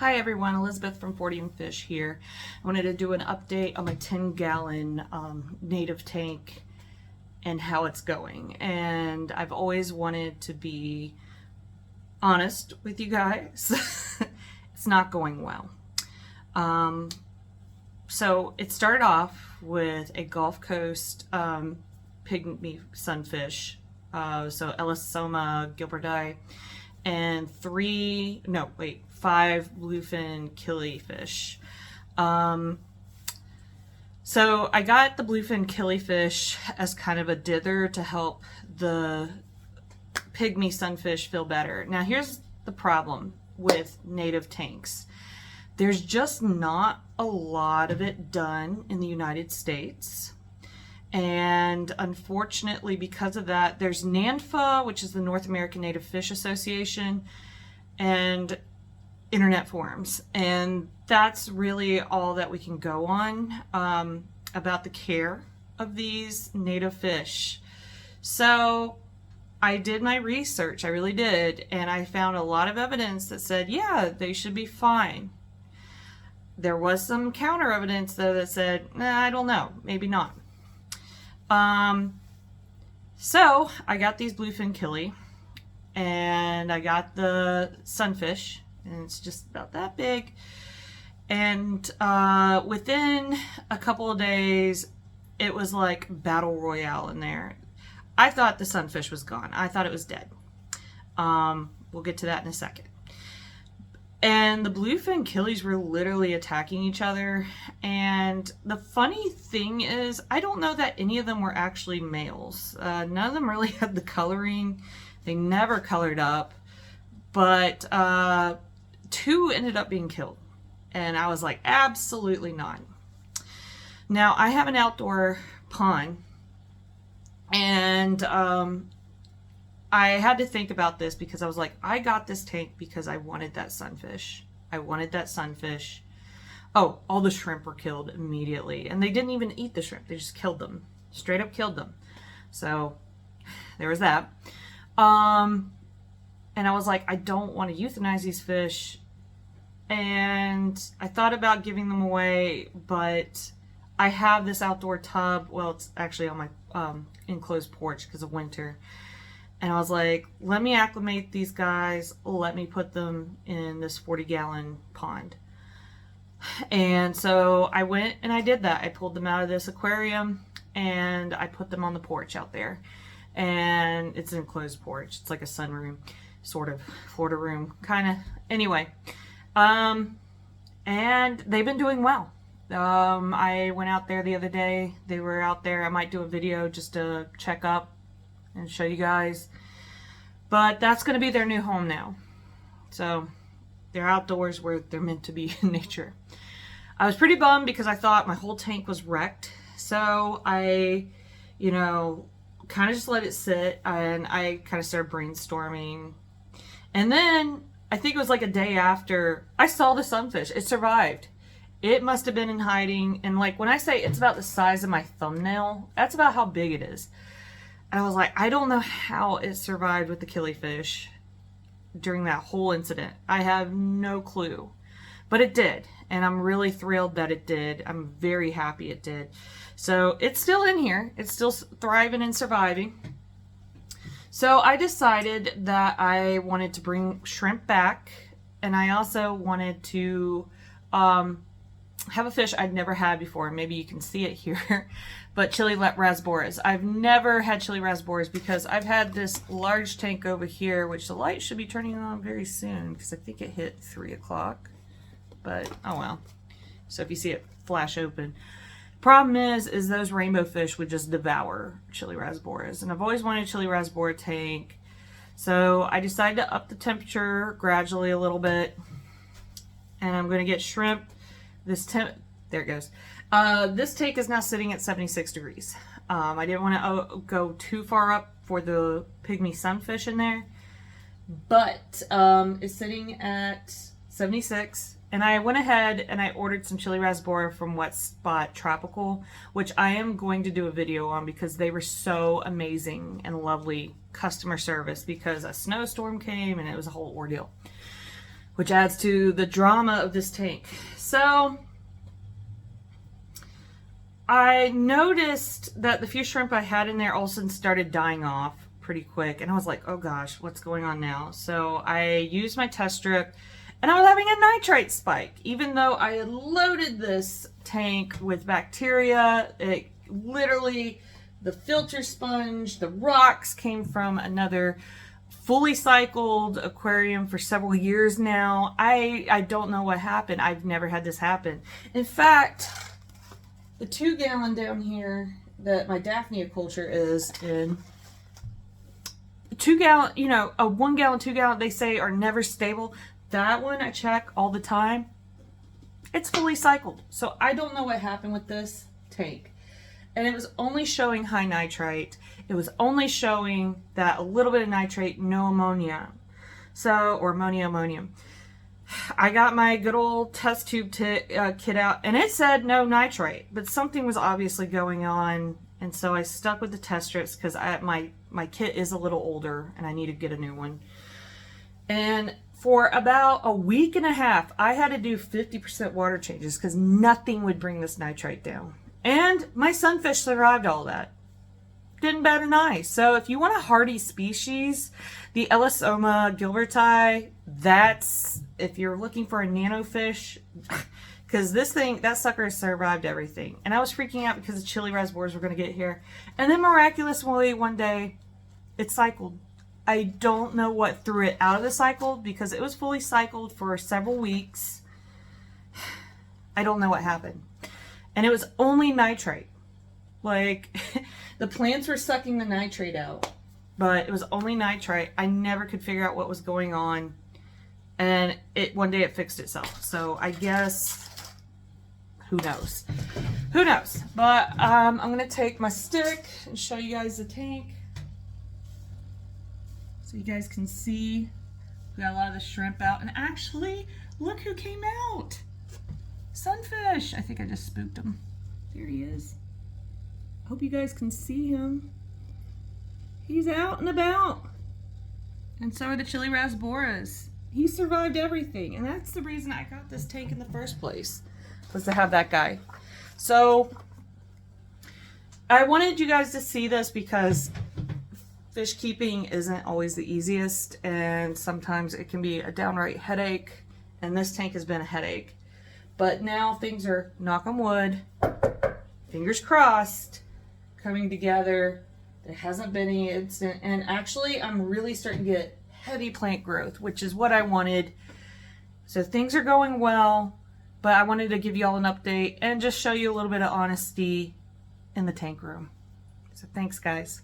Hi everyone, Elizabeth from 40 and Fish here. I wanted to do an update on my 10-gallon native tank and how it's going. And I've always wanted to be honest with you guys. It's not going well. So it started off with a Gulf Coast pygmy sunfish, so Elasoma gilberti, and 5 bluefin killifish. So I got the bluefin killifish as kind of a dither to help the pygmy sunfish feel better. Now here's the problem with native tanks. There's just not a lot of it done in the United States. And unfortunately, because of that, there's NANFA, which is the North American Native Fish Association, and internet forums. And that's really all that we can go on about the care of these native fish. So I did my research, I really did, and I found a lot of evidence that said, yeah, they should be fine. There was some counter evidence though that said, nah, I don't know, maybe not. So I got these bluefin killi, and I got the sunfish, and it's just about that big. And within a couple of days, it was like battle royale in there. I thought the sunfish was gone. I thought it was dead. We'll get to that in a second. And the bluefin killies were literally attacking each other. And the funny thing is, I don't know that any of them were actually males. None of them really had the coloring. They never colored up. But 2 ended up being killed. And I was like, absolutely not. Now, I have an outdoor pond. And I had to think about this because I was like, I got this tank because I wanted that sunfish. I wanted that sunfish. Oh, all the shrimp were killed immediately. And they didn't even eat the shrimp. They just killed them. Straight up killed them. So there was that. And I was like, I don't want to euthanize these fish. And I thought about giving them away, but I have this outdoor tub. Well, it's actually on my enclosed porch because of winter. And I was like, let me acclimate these guys. Let me put them in this 40-gallon pond. And so I went and I did that. I pulled them out of this aquarium and I put them on the porch out there. And it's an enclosed porch. It's like a sunroom, sort of Florida room, kind of. Anyway, and they've been doing well. I went out there the other day. They were out there. I might do a video just to check up and show you guys. But that's going to be their new home now. So they're outdoors where they're meant to be in nature. I was pretty bummed because I thought my whole tank was wrecked. So I, kind of just let it sit, and I kind of started brainstorming. And then I think it was like a day after, I saw the sunfish. It survived. It must have been in hiding. And like when I say it's about the size of my thumbnail, that's about how big it is. And I was like, I don't know how it survived with the killifish during that whole incident. I have no clue. But it did. And I'm really thrilled that it did. I'm very happy it did. So it's still in here. It's still thriving and surviving. So I decided that I wanted to bring shrimp back. And I also wanted to have a fish I'd never had before. Maybe you can see it here. But chili rasboras. I've never had chili rasboras because I've had this large tank over here, which the light should be turning on very soon because I think it hit 3 o'clock. But, oh well. So if you see it flash open. Problem is those rainbow fish would just devour chili rasboras. And I've always wanted a chili rasbora tank. So I decided to up the temperature gradually a little bit. And I'm going to get shrimp. There it goes. This tank is now sitting at 76 degrees. I didn't want to go too far up for the pygmy sunfish in there, but it's sitting at 76. And I went ahead and I ordered some chili rasbora from Wet Spot Tropical, which I am going to do a video on because they were so amazing and lovely customer service because a snowstorm came and it was a whole ordeal. which adds to the drama of this tank. So I noticed that the few shrimp I had in there all of a sudden started dying off pretty quick, and I was like, oh gosh, what's going on now? So I used my test strip, and I was having a nitrite spike. Even though I had loaded this tank with bacteria, it literally, the filter sponge, the rocks came from another fully cycled aquarium for several years now. I don't know what happened. I've never had this happen. In fact, the 2 gallon down here that my Daphnia culture is in, 2 gallon, you know, a 1 gallon, 2 gallon, they say are never stable. That one I check all the time. It's fully cycled. So I don't know what happened with this tank. And it was only showing high nitrite. It was only showing that a little bit of nitrate, no ammonia. So, or ammonium. I got my good old test tube kit out, and it said no nitrate, but something was obviously going on, and so I stuck with the test strips because my kit is a little older, and I need to get a new one. And for about a week and a half, I had to do 50% water changes because nothing would bring this nitrite down. And my sunfish survived all that. Didn't bat an eye. So if you want a hardy species, the Elasoma gilberti, that's, if you're looking for a nano fish, because this thing, that sucker survived everything. And I was freaking out because the chili reservoirs were going to get here. And then miraculously one day, it cycled. I don't know what threw it out of the cycle because it was fully cycled for several weeks. I don't know what happened. And it was only nitrate. Like, the plants were sucking the nitrate out, but it was only nitrite. I never could figure out what was going on. And one day it fixed itself. So I guess, who knows? Who knows? But I'm going to take my stick and show you guys the tank. So you guys can see we got a lot of the shrimp out. And actually, look who came out. Sunfish. I think I just spooked him. There he is. Hope you guys can see him. He's out and about. And so are the chili rasboras. He survived everything. And that's the reason I got this tank in the first place, was to have that guy. So I wanted you guys to see this because fish keeping isn't always the easiest, and sometimes it can be a downright headache, and this tank has been a headache. But now things are, knock on wood, fingers crossed, coming together. There hasn't been any incident, and actually I'm really starting to get heavy plant growth, which is what I wanted. So things are going well, but I wanted to give you all an update and just show you a little bit of honesty in the tank room. So thanks, guys.